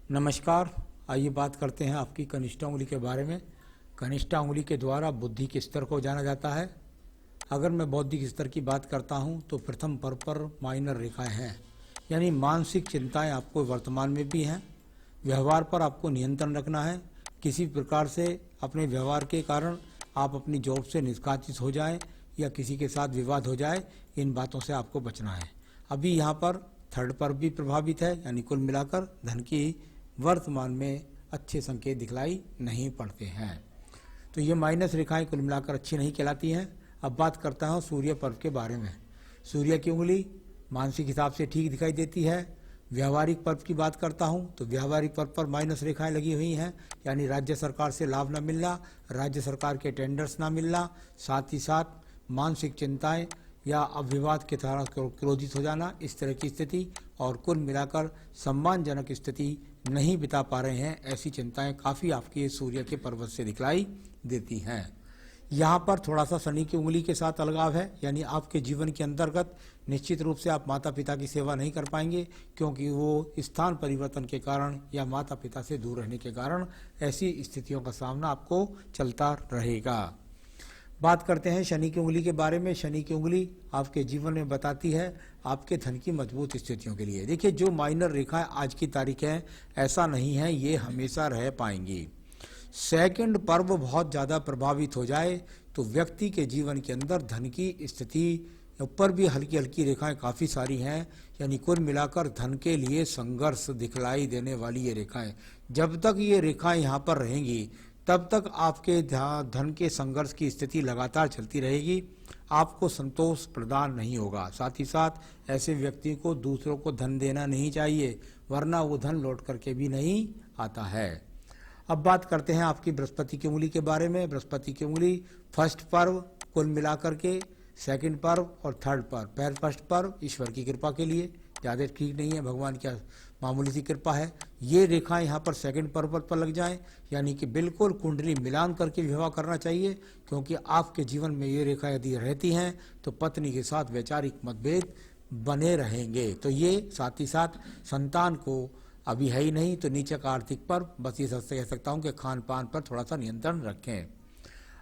नमस्कार। आइए बात करते हैं आपकी कनिष्ठा उंगली के बारे में। कनिष्ठा उंगली के द्वारा बुद्धि के स्तर को जाना जाता है। अगर मैं बौद्धिक स्तर की बात करता हूं तो प्रथम पर्व पर माइनर रेखाएं हैं, यानी मानसिक चिंताएं आपको वर्तमान में भी हैं। व्यवहार पर आपको नियंत्रण रखना है। किसी प्रकार से अपने व्यवहार के कारण आप अपनी जॉब से निष्कासित हो जाएं या किसी के साथ विवाद हो जाए, इन बातों से आपको बचना है। अभी यहाँ पर थर्ड पर्व भी प्रभावित है, यानी कुल मिलाकर धन की वर्तमान में अच्छे संकेत दिखलाई नहीं पड़ते हैं। तो ये माइनस रेखाएं कुल मिलाकर अच्छी नहीं कहलाती हैं। अब बात करता हूँ सूर्य पर्व के बारे में। सूर्य की उंगली मानसिक हिसाब से ठीक दिखाई देती है। व्यावहारिक पर्व की बात करता हूँ तो व्यावहारिक पर्व पर माइनस रेखाएं लगी हुई हैं, यानी राज्य सरकार से लाभ न मिलना, राज्य सरकार के टेंडर्स ना मिलना, साथ ही साथ मानसिक चिंताएं या अविवाद के तरह क्रोधित हो जाना, इस तरह की स्थिति। और कुल मिलाकर सम्मानजनक स्थिति नहीं बिता पा रहे हैं, ऐसी चिंताएं काफ़ी आपकी सूर्य के पर्वत से दिखलाई देती हैं। यहाँ पर थोड़ा सा शनि की उंगली के साथ अलगाव है, यानी आपके जीवन के अंतर्गत निश्चित रूप से आप माता पिता की सेवा नहीं कर पाएंगे, क्योंकि वो स्थान परिवर्तन के कारण या माता पिता से दूर रहने के कारण ऐसी स्थितियों का सामना आपको चलता रहेगा। बात करते हैं शनि की उंगली के बारे में। शनि की उंगली आपके जीवन में बताती है आपके धन की मजबूत स्थितियों के लिए। देखिए, जो माइनर रेखाएं आज की तारीख है, ऐसा नहीं है ये हमेशा रह पाएंगी। सेकंड पर्व बहुत ज़्यादा प्रभावित हो जाए तो व्यक्ति के जीवन के अंदर धन की स्थिति ऊपर भी हल्की हल्की रेखाएं काफ़ी सारी हैं, यानी कुल मिलाकर धन के लिए संघर्ष दिखलाई देने वाली ये रेखाएं। जब तक ये रेखाएं यहाँ पर रहेंगी तब तक आपके धन के संघर्ष की स्थिति लगातार चलती रहेगी, आपको संतोष प्रदान नहीं होगा। साथ ही साथ ऐसे व्यक्ति को दूसरों को धन देना नहीं चाहिए, वरना वो धन लौट करके भी नहीं आता है। अब बात करते हैं आपकी बृहस्पति की उंगली के बारे में। बृहस्पति की उंगली फर्स्ट पर्व कुल मिलाकर के सेकंड पर्व और थर्ड पर्व, फर्स्ट पर्व ईश्वर की कृपा के लिए ज़्यादा ठीक नहीं है, भगवान की मामूली सी कृपा है। ये रेखाएं यहाँ पर सेकंड पर्व पर लग जाएं, यानी कि बिल्कुल कुंडली मिलान करके विवाह करना चाहिए, क्योंकि आपके जीवन में ये रेखा यदि रहती हैं तो पत्नी के साथ वैचारिक मतभेद बने रहेंगे। तो ये साथ ही साथ संतान को अभी है ही नहीं तो नीचे का आर्थिक पर्व, बस ये कह सकता हूँ कि खान पान पर थोड़ा सा नियंत्रण रखें।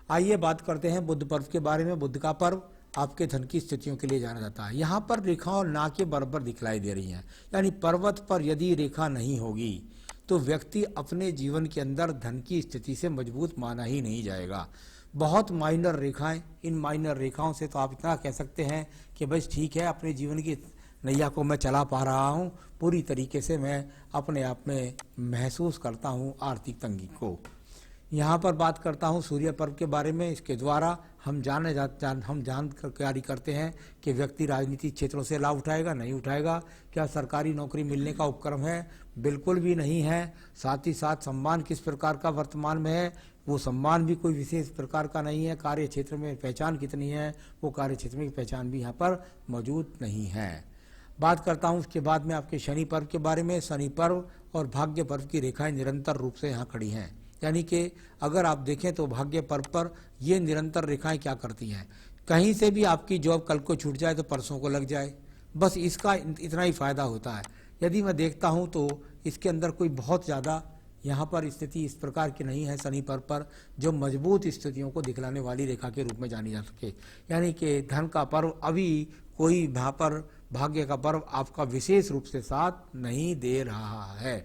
आइए बात करते हैं बुध पर्व के बारे में। बुध का पर्व आपके धन की स्थितियों के लिए जाना जाता है। यहाँ पर रेखाओं ना के बराबर दिखलाई दे रही हैं, यानी पर्वत पर यदि रेखा नहीं होगी तो व्यक्ति अपने जीवन के अंदर धन की स्थिति से मजबूत माना ही नहीं जाएगा। बहुत माइनर रेखाएं, इन माइनर रेखाओं से तो आप इतना कह सकते हैं कि बस ठीक है, अपने जीवन की नैया को मैं चला पा रहा हूँ, पूरी तरीके से मैं अपने आप में महसूस करता हूँ आर्थिक तंगी को। यहाँ पर बात करता हूँ सूर्य पर्व के बारे में। इसके द्वारा हम जानकारी करते हैं कि व्यक्ति राजनीतिक क्षेत्रों से लाभ उठाएगा, नहीं उठाएगा। क्या सरकारी नौकरी मिलने का उपक्रम है? बिल्कुल भी नहीं है। साथ ही साथ सम्मान किस प्रकार का वर्तमान में है, वो सम्मान भी कोई विशेष प्रकार का नहीं है। कार्य क्षेत्र में पहचान कितनी है, वो कार्य क्षेत्र में पहचान भी यहाँ पर मौजूद नहीं है। बात करता हूँ उसके बाद में आपके शनि पर्व के बारे में। शनि पर्व और भाग्य पर्व की रेखाएं निरंतर रूप से यहाँ खड़ी हैं, यानी कि अगर आप देखें तो भाग्य पर्व पर ये निरंतर रेखाएं क्या करती हैं, कहीं से भी आपकी जॉब कल को छूट जाए तो परसों को लग जाए, बस इसका इतना ही फायदा होता है। यदि मैं देखता हूं तो इसके अंदर कोई बहुत ज़्यादा यहाँ पर स्थिति इस प्रकार की नहीं है शनि पर्व पर जो मजबूत स्थितियों को दिखलाने वाली रेखा के रूप में जानी जा सके। यानी कि धन का पर्व अभी कोई यहाँ पर भाग्य का पर्व आपका विशेष रूप से साथ नहीं दे रहा है।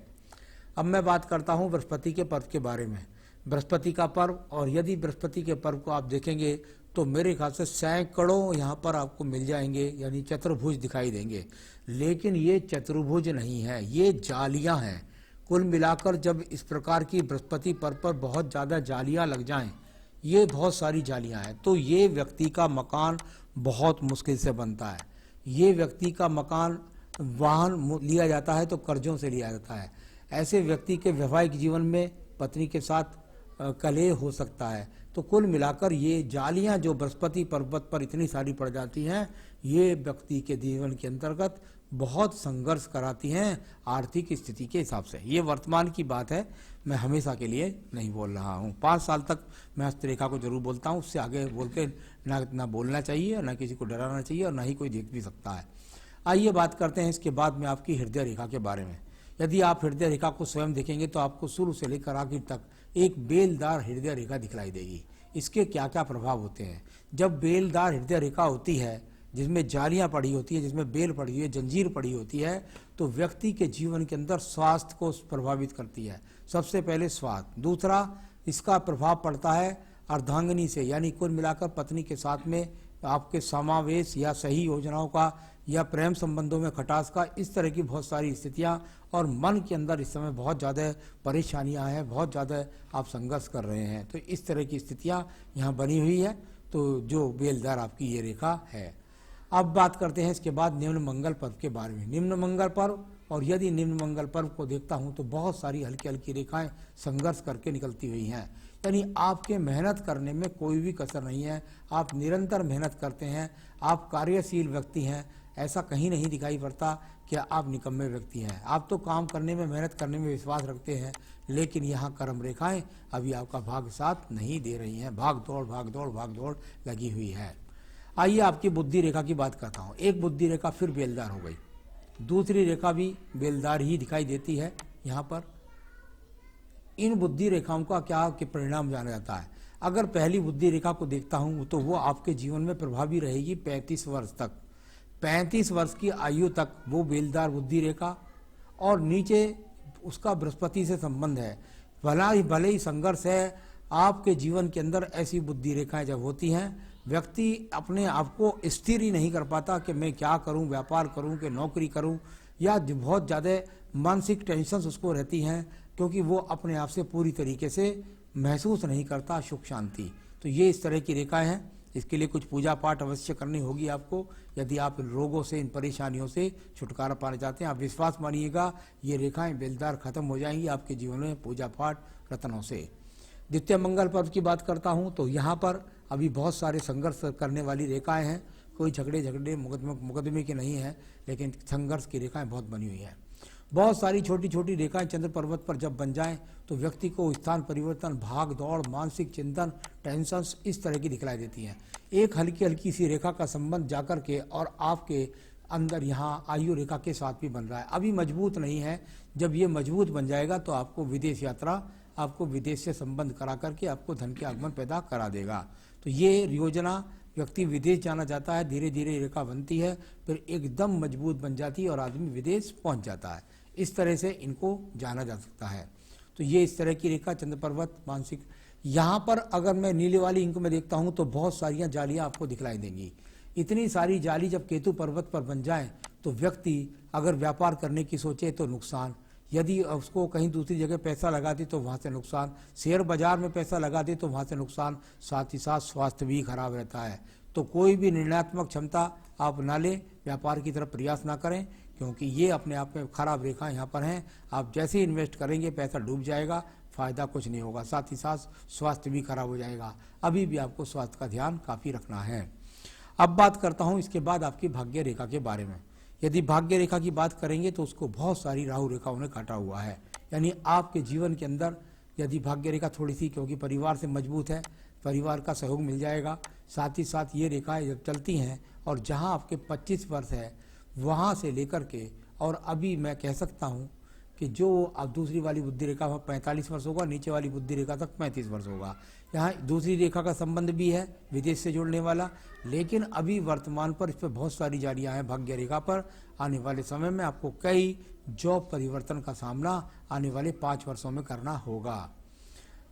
अब मैं बात करता हूं बृहस्पति के पर्व के बारे में। बृहस्पति का पर्व, और यदि बृहस्पति के पर्व को आप देखेंगे तो मेरे ख्याल से सैकड़ों यहाँ पर आपको मिल जाएंगे, यानी चतुर्भुज दिखाई देंगे। लेकिन ये चतुर्भुज नहीं है, ये जालियां हैं। कुल मिलाकर जब इस प्रकार की बृहस्पति पर्व पर बहुत ज़्यादा जालियां लग जाएं, ये बहुत सारी जालियां हैं, तो ये व्यक्ति का मकान बहुत मुश्किल से बनता है। ये व्यक्ति का मकान वाहन लिया जाता है तो कर्जों से लिया जाता है। ऐसे व्यक्ति के वैवाहिक जीवन में पत्नी के साथ कलह हो सकता है। तो कुल मिलाकर ये जालियां जो बृहस्पति पर्वत पर इतनी सारी पड़ जाती हैं, ये व्यक्ति के जीवन के अंतर्गत बहुत संघर्ष कराती हैं आर्थिक स्थिति के हिसाब से। ये वर्तमान की बात है, मैं हमेशा के लिए नहीं बोल रहा हूँ। 5 साल तक मैं हस्तरेखा को जरूर बोलता हूँ, उससे आगे बोल के ना बोलना चाहिए, ना किसी को डराना चाहिए, और ना ही कोई देख भी सकता है। आइए बात करते हैं इसके बाद में आपकी हृदय रेखा के बारे में। यदि आप हृदय रेखा को स्वयं देखेंगे तो आपको शुरू से लेकर आखिर तक एक बेलदार हृदय रेखा दिखलाई देगी। इसके क्या क्या प्रभाव होते हैं? जब बेलदार हृदय रेखा होती है, जिसमें जालियां पड़ी होती है, जिसमें बेल पड़ी हुई है, जंजीर पड़ी होती है, तो व्यक्ति के जीवन के अंदर स्वास्थ्य को प्रभावित करती है। सबसे पहले स्वास्थ्य। दूसरा, इसका प्रभाव पड़ता है अर्धांगिनी से, यानी कुल मिलाकर पत्नी के साथ में आपके समावेश या सही योजनाओं का या प्रेम संबंधों में खटास का, इस तरह की बहुत सारी स्थितियां, और मन के अंदर इस समय बहुत ज़्यादा परेशानियां हैं, बहुत ज़्यादा आप संघर्ष कर रहे हैं। तो इस तरह की स्थितियां यहाँ बनी हुई है, तो जो बेलदार आपकी ये रेखा है। अब बात करते हैं इसके बाद निम्न मंगल पर्व के बारे में। निम्न मंगल पर्व, और यदि निम्न मंगल पर्व को देखता हूं तो बहुत सारी हल्की हल्की रेखाएं संघर्ष करके निकलती हुई हैं, यानी आपके मेहनत करने में कोई भी कसर नहीं है, आप निरंतर मेहनत करते हैं, आप कार्यशील व्यक्ति हैं, ऐसा कहीं नहीं दिखाई पड़ता कि आप निकम्मे व्यक्ति हैं। आप तो काम करने में, मेहनत करने में विश्वास रखते हैं, लेकिन यहाँ कर्म रेखाएं अभी आपका भाग्य साथ नहीं दे रही हैं, भाग दौड़ लगी हुई है। आइए आपकी बुद्धि रेखा की बात करता हूँ। एक बुद्धि रेखा फिर बेलदार हो गई, दूसरी रेखा भी बेलदार ही दिखाई देती है यहाँ पर। इन बुद्धि रेखाओं का क्या के परिणाम जाना जाता है? अगर पहली बुद्धि रेखा को देखता हूँ तो वो आपके जीवन में प्रभावी रहेगी 35 वर्ष तक। 35 वर्ष की आयु तक वो बेलदार बुद्धि रेखा, और नीचे उसका बृहस्पति से संबंध है। भले ही संघर्ष है आपके जीवन के अंदर, ऐसी बुद्धि रेखाएं जब होती हैं, व्यक्ति अपने आप को स्थिर ही नहीं कर पाता कि मैं क्या करूं, व्यापार करूं कि नौकरी करूं, या बहुत ज़्यादा मानसिक टेंशन उसको रहती हैं, क्योंकि वो अपने आप से पूरी तरीके से महसूस नहीं करता सुख शांति। तो ये इस तरह की रेखाएं हैं। इसके लिए कुछ पूजा पाठ अवश्य करनी होगी आपको, यदि आप इन रोगों से, इन परेशानियों से छुटकारा पाना चाहते हैं। आप विश्वास मानिएगा, ये रेखाएं बेलदार खत्म हो जाएंगी आपके जीवन में पूजा पाठ रत्नों से। द्वितीय मंगल पर्व की बात करता हूं तो यहाँ पर अभी बहुत सारे संघर्ष करने वाली रेखाएं हैं। कोई झगड़े मुकदमे की नहीं है, लेकिन संघर्ष की रेखाएं बहुत बनी हुई हैं। बहुत सारी छोटी छोटी रेखाएं चंद्र पर्वत पर जब बन जाएं तो व्यक्ति को स्थान परिवर्तन, भाग दौड़, मानसिक चिंतन, टेंशन, इस तरह की दिखलाई देती हैं। एक हल्की हल्की सी रेखा का संबंध जाकर के और आपके अंदर यहाँ आयु रेखा के साथ भी बन रहा है, अभी मजबूत नहीं है। जब ये मजबूत बन जाएगा तो आपको विदेश यात्रा, आपको विदेश से संबंध करा करके आपको धन के आगमन पैदा करा देगा। तो ये योजना, व्यक्ति विदेश जाना चाहता है, धीरे धीरे रेखा बनती है, फिर एकदम मजबूत बन जाती है और आदमी विदेश पहुंच जाता है। इस तरह से इनको जाना जा सकता है। तो ये इस तरह की रेखा चंद्र पर्वत मानसिक। यहाँ पर अगर मैं नीले वाली इंक में देखता हूँ तो बहुत सारियाँ जालियाँ आपको दिखलाई देंगी। इतनी सारी जाली जब केतु पर्वत पर बन जाए तो व्यक्ति अगर व्यापार करने की सोचे तो नुकसान, यदि उसको कहीं दूसरी जगह पैसा लगा दे तो वहाँ से नुकसान, शेयर बाजार में पैसा लगा दे तो वहाँ से नुकसान, साथ ही साथ स्वास्थ्य भी खराब रहता है। तो कोई भी निर्णयात्मक क्षमता आप ना लें, व्यापार की तरफ प्रयास ना करें, क्योंकि ये अपने आप में खराब रेखा यहाँ पर हैं। आप जैसे ही इन्वेस्ट करेंगे पैसा डूब जाएगा, फायदा कुछ नहीं होगा, साथ ही साथ स्वास्थ्य भी खराब हो जाएगा। अभी भी आपको स्वास्थ्य का ध्यान काफ़ी रखना है। अब बात करता हूँ इसके बाद आपकी भाग्य रेखा के बारे में। यदि भाग्य रेखा की बात करेंगे तो उसको बहुत सारी राहु रेखाओं ने काटा हुआ है, यानी आपके जीवन के अंदर यदि भाग्य रेखा थोड़ी सी, क्योंकि परिवार से मजबूत है, परिवार का सहयोग मिल जाएगा। साथ ही साथ ये रेखाएं जब चलती हैं और जहां आपके 25 वर्ष है वहां से लेकर के, और अभी मैं कह सकता हूं कि जो अब दूसरी वाली बुद्धि रेखा वहाँ 45 वर्ष होगा, नीचे वाली बुद्धि रेखा तक 35 वर्ष होगा। यहाँ दूसरी रेखा का संबंध भी है विदेश से जोड़ने वाला, लेकिन अभी वर्तमान पर इस पर बहुत सारी जालियाँ हैं भाग्य रेखा पर। आने वाले समय में आपको कई जॉब परिवर्तन का सामना आने वाले 5 वर्षों में करना होगा।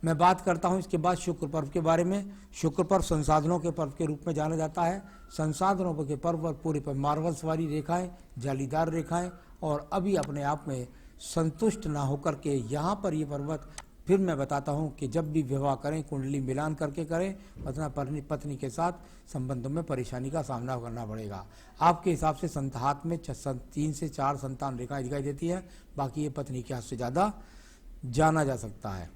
मैं बात करता हूं इसके बाद शुक्र पर्व के बारे में। शुक्र पर्व संसाधनों के पर्व के रूप में जाना जाता है। संसाधनों के पर्व पर पूरे पर मार्वल्स वाली रेखाएं, जालीदार रेखाएं, और अभी अपने आप में संतुष्ट ना होकर के यहाँ पर ये पर्वत, फिर मैं बताता हूँ कि जब भी विवाह करें कुंडली मिलान करके करें, वरना पत्नी के साथ संबंधों में परेशानी का सामना करना पड़ेगा। आपके हिसाब से हाथ में 3 से 4 संतान रेखाएं दिखाई देती है, बाकी ये पत्नी के हाथ से ज़्यादा जाना जा सकता है।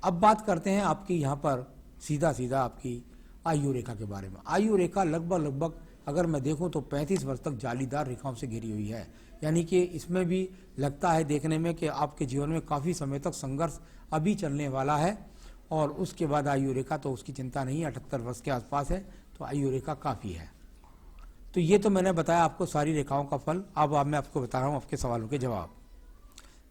अब बात करते हैं आपकी यहाँ पर सीधा सीधा आपकी आयु रेखा के बारे में। आयु रेखा लगभग अगर मैं देखूं तो 35 वर्ष तक जालीदार रेखाओं से घिरी हुई है, यानी कि इसमें भी लगता है देखने में कि आपके जीवन में काफ़ी समय तक संघर्ष अभी चलने वाला है। और उसके बाद आयु रेखा तो उसकी चिंता नहीं, 78 वर्ष के आसपास है, तो आयु रेखा काफ़ी है। तो ये तो मैंने बताया आपको सारी रेखाओं का फल। अब मैं आपको बता रहा हूँ आपके सवालों के जवाब।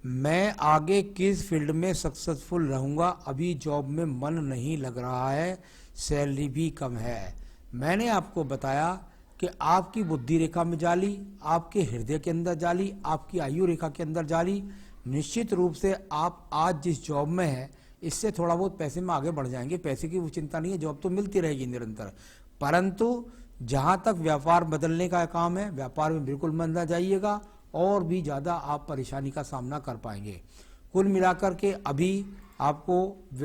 मैं आगे किस फील्ड में सक्सेसफुल रहूंगा, अभी जॉब में मन नहीं लग रहा है, सैलरी भी कम है। मैंने आपको बताया कि आपकी बुद्धि रेखा में जाली, आपके हृदय के अंदर जाली, आपकी आयु रेखा के अंदर जाली। निश्चित रूप से आप आज जिस जॉब में हैं इससे थोड़ा बहुत पैसे में आगे बढ़ जाएंगे, पैसे की वो चिंता नहीं है, जॉब तो मिलती रहेगी निरंतर। परंतु जहां तक व्यापार बदलने का काम है, व्यापार में बिल्कुल मन न जाइएगा, और भी ज़्यादा आप परेशानी का सामना कर पाएंगे। कुल मिलाकर के अभी आपको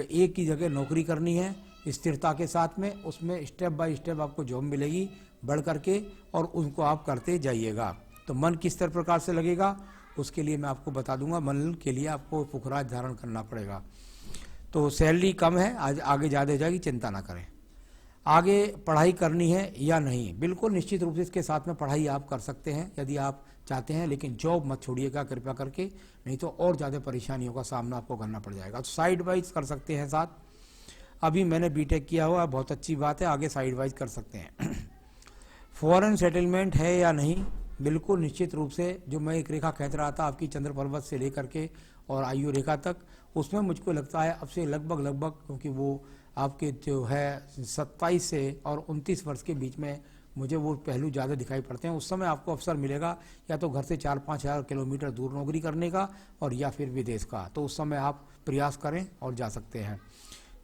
एक ही जगह नौकरी करनी है स्थिरता के साथ में, उसमें स्टेप बाय स्टेप आपको जॉब मिलेगी बढ़ करके, और उनको आप करते जाइएगा। तो मन किस तरह प्रकार से लगेगा उसके लिए मैं आपको बता दूंगा। मन के लिए आपको पुखराज धारण करना पड़ेगा। तो सैलरी कम है, आज आगे ज़्यादा हो जाएगी, चिंता ना करें। आगे पढ़ाई करनी है या नहीं, बिल्कुल निश्चित रूप से इसके साथ में पढ़ाई आप कर सकते हैं यदि आप चाहते हैं, लेकिन जॉब मत छोड़िएगा कृपया करके, नहीं तो और ज़्यादा परेशानियों का सामना आपको करना पड़ जाएगा। तो साइड वाइज कर सकते हैं साथ। अभी मैंने बीटेक किया हुआ, बहुत अच्छी बात है, आगे साइड वाइज कर सकते हैं। फॉरेन सेटलमेंट है या नहीं, बिल्कुल निश्चित रूप से। जो मैं एक रेखा खींच रहा था आपकी चंद्र पर्वत से लेकर के और आयु रेखा तक, उसमें मुझको लगता है अब से लगभग क्योंकि वो आपके जो है 27 से और 29 वर्ष के बीच में मुझे वो पहलू ज़्यादा दिखाई पड़ते हैं। उस समय आपको अवसर मिलेगा या तो घर से 4-5 हज़ार किलोमीटर दूर नौकरी करने का, और या फिर विदेश का। तो उस समय आप प्रयास करें और जा सकते हैं।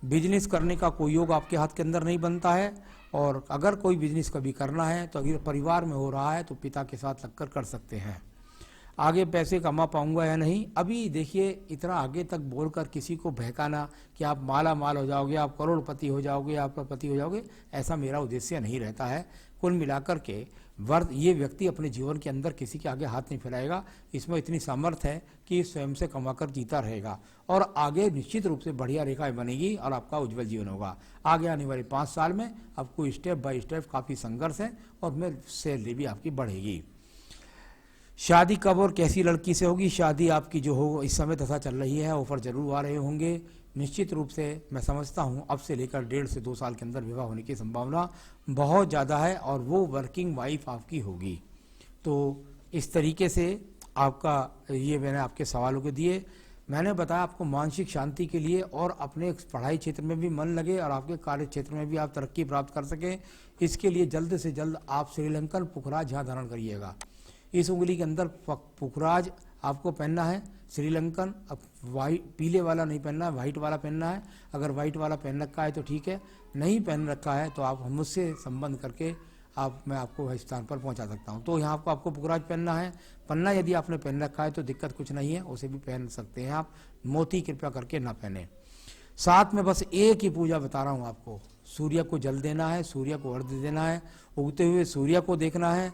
बिजनेस करने का कोई योग आपके हाथ के अंदर नहीं बनता है, और अगर कोई बिजनेस कभी करना है तो अगर परिवार में हो रहा है तो पिता के साथ लगकर कर सकते हैं। आगे पैसे कमा पाऊंगा या नहीं, अभी देखिए इतना आगे तक बोलकर किसी को बहकाना कि आप माला माल हो जाओगे, आप करोड़पति हो जाओगे, आप करोड़पति हो जाओगे, ऐसा मेरा उद्देश्य नहीं रहता है। कुल मिलाकर के ये व्यक्ति अपने जीवन के अंदर किसी के आगे हाथ नहीं फैलाएगा, इसमें इतनी सामर्थ्य है कि स्वयं से कमाकर जीता रहेगा, और आगे निश्चित रूप से बढ़िया रेखाएं बनेगी और आपका उज्जवल जीवन होगा। आगे आने वाले 5 साल में आपको स्टेप बाय स्टेप काफ़ी संघर्ष है, और में सैलरी भी आपकी बढ़ेगी। शादी कब और कैसी लड़की से होगी, शादी आपकी जो हो इस समय दशा चल रही है, ऑफर जरूर आ रहे होंगे। निश्चित रूप से मैं समझता हूं अब से लेकर 1.5 से 2 साल के अंदर विवाह होने की संभावना बहुत ज़्यादा है, और वो वर्किंग वाइफ आपकी होगी। तो इस तरीके से आपका ये मैंने आपके सवालों के दिए। मैंने बताया आपको मानसिक शांति के लिए और अपने पढ़ाई क्षेत्र में भी मन लगे और आपके कार्य क्षेत्र में भी आप तरक्की प्राप्त कर सकें, इसके लिए जल्द से जल्द आप श्रीलंकन पुखराज यहाँ धारण करिएगा। इस उंगली के अंदर पुखराज आपको पहनना है श्रीलंकन, अब वाइट पीले वाला नहीं पहनना है, वाइट वाला पहनना है। अगर वाइट वाला पहन रखा है तो ठीक है, नहीं पहन रखा है तो आप मुझसे संबंध करके मैं आपको इस स्थान पर पहुंचा सकता हूं। तो यहाँ आपको पुखराज पहनना है। पन्ना यदि आपने पहन रखा है तो दिक्कत कुछ नहीं है, उसे भी पहन सकते हैं आप। मोती कृपया करके ना पहने। साथ में बस एक ही पूजा बता रहा हूँ आपको, सूर्य को जल देना है, सूर्य को अर्घ्य देना है, उगते हुए सूर्य को देखना है,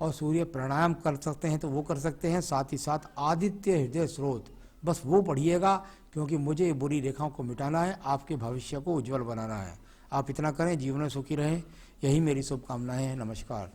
और सूर्य प्राणायाम कर सकते हैं तो वो कर सकते हैं। साथ ही साथ आदित्य हृदय स्रोत बस वो पढ़िएगा, क्योंकि मुझे बुरी रेखाओं को मिटाना है, आपके भविष्य को उज्जवल बनाना है। आप इतना करें, जीवन में सुखी रहें, यही मेरी शुभकामनाएं हैं। नमस्कार।